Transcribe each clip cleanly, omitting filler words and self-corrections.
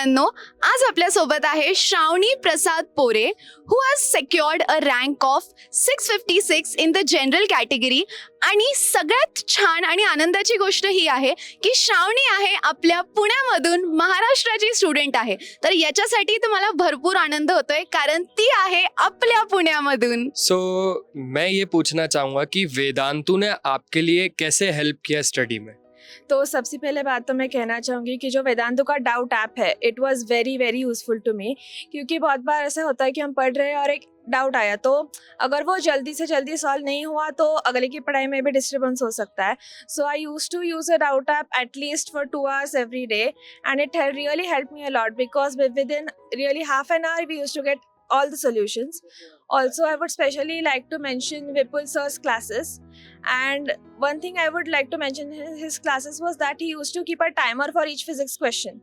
मित्रांनो, आज आपल्यासोबत आहे श्रावणी प्रसाद पोरे, who has secured a rank of 656 in the general category. आणि सगळ्यात छान आणि आनंदाची गोष्ट ही आहे की श्रावणी आहे आपल्या पुण्यामधून महाराष्ट्राची स्टुडंट आहे. तर याच्यासाठी तुम्हाला भरपूर आनंद होतोय कारण ती आहे आपल्या पुण्यामधून. सो मैं ये पूछना चाहूँगा कि वेदांतु ने आपके लिए कैसे हेल्प किया स्टडी में? तो सबसे पहले बात तो मैं कहना चाहूँगी कि जो वेदांतु का डाउट ऐप है it was very very useful to me, क्योंकि बहुत बार ऐसा होता है कि हम पढ़ रहे हैं और एक डाउट आया तो अगर वो जल्दी से जल्दी सॉल्व नहीं हुआ तो अगले की पढ़ाई में भी डिस्टर्बेंस हो सकता है. So I used to use a doubt app at least for 2 hours every day, and it really helped me a lot because within really half an hour we used to get all the solutions. Also, I would specially like to mention Vipul sir's classes, and one thing I would like to mention his classes was that he used to keep a timer for each physics question.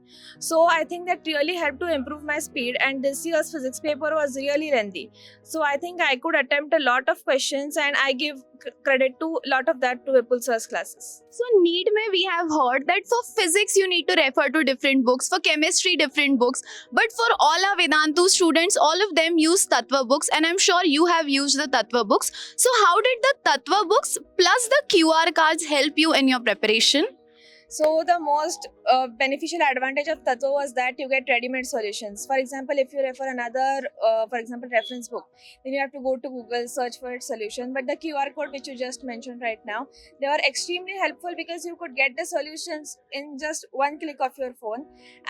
So I think that really helped to improve my speed, and this year's physics paper was really lengthy. So I think I could attempt a lot of questions, and I give credit to a lot of that to Vipul sir's classes. So NEET में we have heard that for physics you need to refer to different books, for chemistry different books, but for all our Vedantu students, all of them use Tattva books, and I'm sure you have used the Tattva books. So how did the Tattva books plus the QR cards help you in your preparation? So the most beneficial advantage of Tattva was that you get ready-made solutions. For example, if you refer another, for example, reference book, then you have to go to Google, search for its solution. But the QR code which you just mentioned right now, they were extremely helpful because you could get the solutions in just one click of your phone.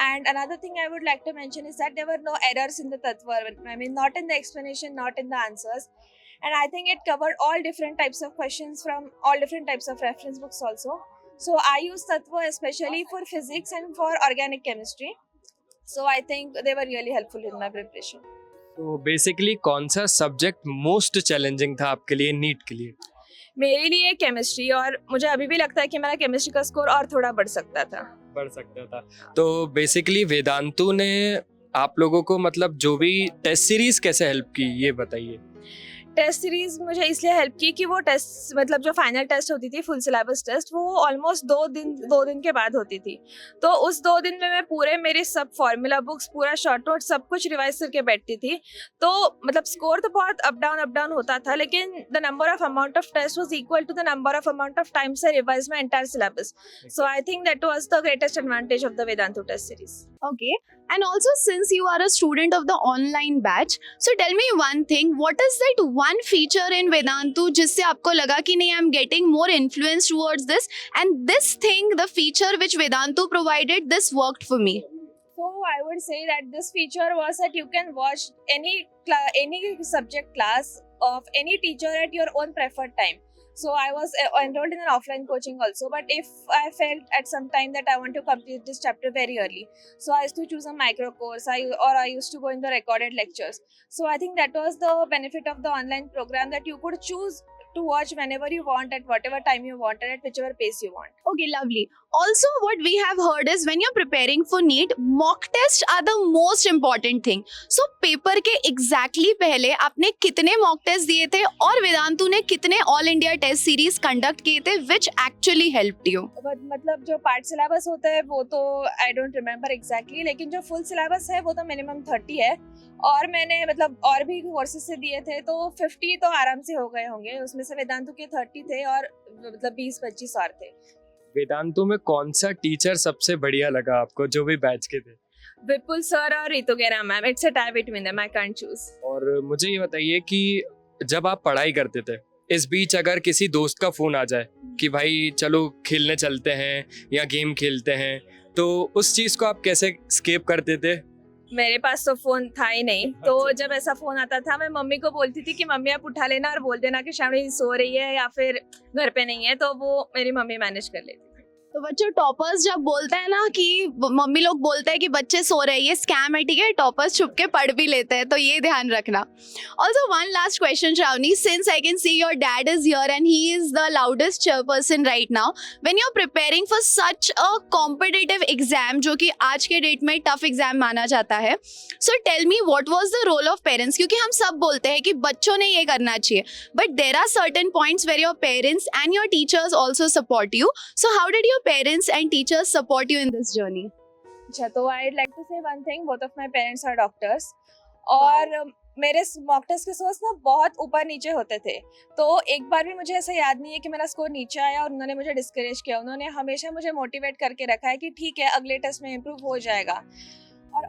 And another thing I would like to mention is that there were no errors in the Tattva. I mean, not in the explanation, not in the answers. And I think it covered all different types of questions from all different types of reference books also. So I use Tattva especially for physics and for organic chemistry. So I think they were really helpful in my preparation. तो basically कौन सा subject most challenging था आपके लिए NEET के लिए? मेरे लिए केमिस्ट्री, और मुझे अभी भी लगता है कि मेरा केमिस्ट्री का स्कोर और थोड़ा बढ़ सकता था. बढ़ सकता था. तो बेसिकली वेदांतु ने आप लोगों को मतलब जो भी टेस्ट सीरीज कैसे हेल्प की ये बताइए. टेस्ट सीरीज मुझे इसलिए हेल्प की कि वो टेस्ट मतलब जो फाइनल टेस्ट होती थी, फुल सिलेबस टेस्ट, वो ऑलमोस्ट 2 दिन के बाद होती थी. तो उस 2 दिन में मैं पूरे मेरे सब फॉर्मूला बुक्स, पूरा शॉर्ट नोट सब कुछ रिवाइज करके बैठती थी. तो मतलब स्कोर तो बहुत अप डाउन होता था, लेकिन the number of amount of test was equal to the number of amount of times I revise my entire syllabus. So I think that was the greatest advantage of the Vedantu test series. Okay, and also since you are a student of the online batch, so tell me one thing, what is that one feature in Vedantu जिससे आपको लगा कि नहीं, I'm getting more influence towards this, and this thing, the feature which Vedantu provided, this worked for me? So I would say that this feature was that you can watch any subject class of any teacher at your own preferred time. So I was enrolled in an offline coaching also, but if I felt at some time that I want to complete this chapter very early, so I used to choose a micro course, I used to go in the recorded lectures. So I think that was the benefit of the online program, that you could choose to watch whenever you want, at whatever time you want, and at whichever pace you want. Okay, lovely. Also, what we have heard is when you're preparing for NEET, mock tests are the most important thing. So, paper के exactly पहले आपने कितने mock tests दिए थे और वेदांतु ने कितने all India test series conduct किए थे which actually helped you? मतलब जो पार्ट सिलेबस होता है वो तो आई डोंट रिमेम्बर एग्जैक्टली, लेकिन जो फुल सिलेबस है वो तो मिनिमम 30 है. और मैंने मतलब और भी कोर्सेज से दिए थे तो 50 तो आराम से हो गए होंगे. उसमें से वेदांतु के 30 थे और मतलब 20-25 और थे. वेदांतु में कौन सा टीचर सबसे बढ़िया लगा आपको जो भी बैच के थे? विपुल सर और रितु गेरा ma'am. It's a tie between them, I can't choose. और मुझे ये बताइए कि जब आप पढ़ाई करते थे, इस बीच अगर किसी दोस्त का फोन आ जाए कि भाई चलो खेलने चलते हैं या गेम खेलते हैं, तो उस चीज को आप कैसे स्केप करते थे? मेरे पास तो फोन था ही नहीं, तो जब ऐसा फोन आता था मैं मम्मी को बोलती थी कि मम्मी आप उठा लेना और बोल देना कि श्रावणी सो रही है या फिर घर पे नहीं है, तो वो मेरी मम्मी मैनेज कर लेती. तो बच्चों, टॉपर्स जब बोलते हैं ना कि मम्मी लोग बोलते हैं कि बच्चे सो रहे हैं, ये स्कैम है, ठीक है. टॉपर्स छुप के पढ़ भी लेते हैं, तो ये ध्यान रखना. Also one last question Shravani, since I can see your dad is here and he is the loudest chairperson right now, when you are preparing for such a competitive exam जो कि आज के डेट में टफ एग्जाम माना जाता है, so tell me what was the role of parents. क्योंकि हम सब बोलते हैं कि बच्चों ने ये करना चाहिए, but there are certain points where your parents and your teachers also support you. So how did your parents and teachers support you in this journey? अच्छा, तो I like to say one thing, both of my parents are doctors और मेरे mock test के scores ना बहुत ऊपर नीचे होते थे, तो एक बार भी मुझे ऐसा याद नहीं है कि मेरा स्कोर नीचे आया और उन्होंने मुझे डिस्करेज किया। उन्होंने हमेशा मुझे मोटिवेट करके रखा है कि ठीक है, अगले टेस्ट में इम्प्रूव हो जाएगा।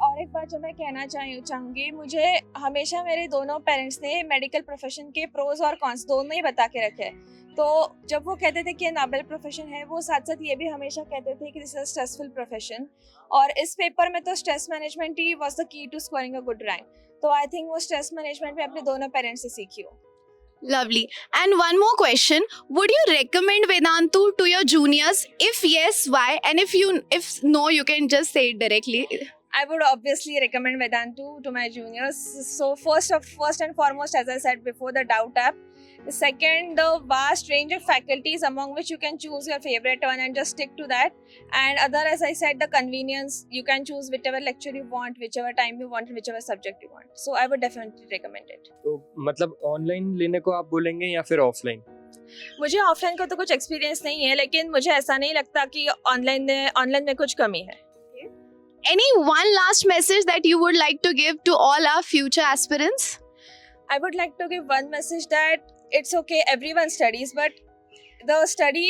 और एक बात जो मैं कहना चाहूँगी, मुझे हमेशा मेरे दोनों पेरेंट्स ने मेडिकल प्रोफेशन के प्रोज और कॉन्स दोनों ही बता के रखे। तो जब वो कहते थे कि ये नोबेल प्रोफेशन है, वो साथ साथ ये भी हमेशा कहते थे कि दिस इज स्ट्रेसफुल प्रोफेशन, और इस पेपर में तो स्ट्रेस मैनेजमेंट ही was the key to scoring a good rank. तो आई थिंक वो स्ट्रेस मैनेजमेंट में अपने दोनों पेरेंट्स से सीखी हो। Lovely. And one more question. Would you recommend Vedantu to your juniors? If yes, why? And if no, you can just say it directly. I would obviously recommend Vedantu to my juniors. So first and foremost, as I said before, the Doubt app. The second, the vast range of faculties among which you can choose your favorite one and just stick to that. And other, as I said, the convenience. You can choose whichever lecture you want, whichever time you want, and whichever subject you want. So I would definitely recommend it. तो मतलब online लेने को आप बोलेंगे या फिर offline? मुझे offline का तो कुछ एक्सपीरियंस नहीं है, लेकिन मुझे ऐसा नहीं लगता कि ऑनलाइन में कुछ कमी है। Any one last message that you would like to give to all our future aspirants? I would like to give one message that it's okay, everyone studies, but the study,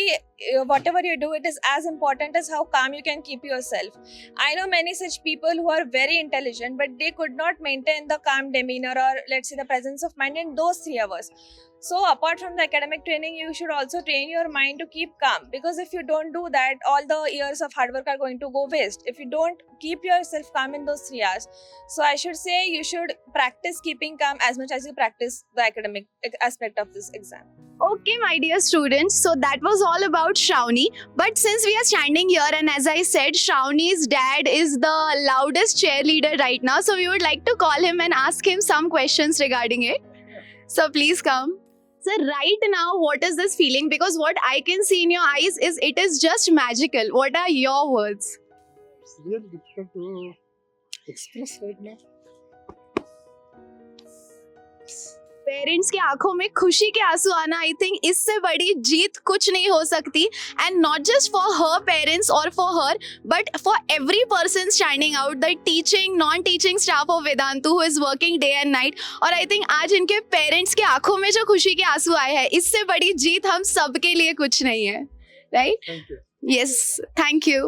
whatever you do, it is as important as how calm you can keep yourself. I know many such people who are very intelligent, but they could not maintain the calm demeanor or let's say the presence of mind in those 3 hours. So apart from the academic training, you should also train your mind to keep calm, because if you don't do that, all the years of hard work are going to go waste if you don't keep yourself calm in those 3 hours. So I should say you should practice keeping calm as much as you practice the academic aspect of this exam. Okay, my dear students, so that was all about Shravani. But since we are standing here, and as I said, Shravani's dad is the loudest cheerleader right now, so we would like to call him and ask him some questions regarding it. So please come. Sir, right now, what is this feeling? Because what I can see in your eyes is it is just magical. What are your words? It's really difficult to express right now. Parents की आंखों में खुशी के आंसू आना, I think इससे बड़ी जीत कुछ नहीं हो सकती, and not just for her parents और for her, but for every person standing out, the teaching non teaching staff of Vedantu who is working day and night. और आई थिंक आज इनके पेरेंट्स के आंखों में जो खुशी के आंसू आए हैं, इससे बड़ी जीत हम सबके लिए कुछ नहीं है, right? Thank you. Yes, thank you.